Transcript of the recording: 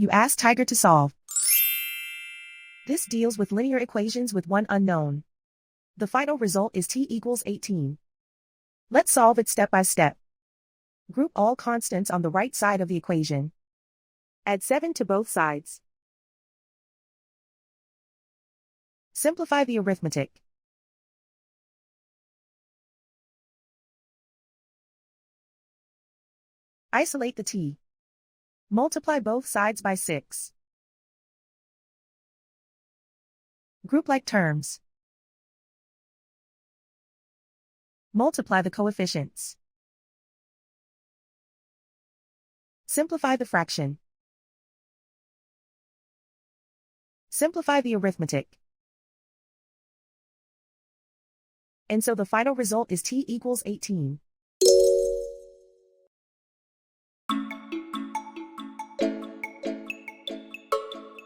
You ask Tiger to solve. This deals with linear equations with one unknown. The final result is t equals 18. Let's solve it step by step. Group all constants on the right side of the equation. Add 7 to both sides. Simplify the arithmetic. Isolate the t. Multiply both sides by 6. Group like terms. Multiply the coefficients. Simplify the fraction. Simplify the arithmetic. And so the final result is t equals 18.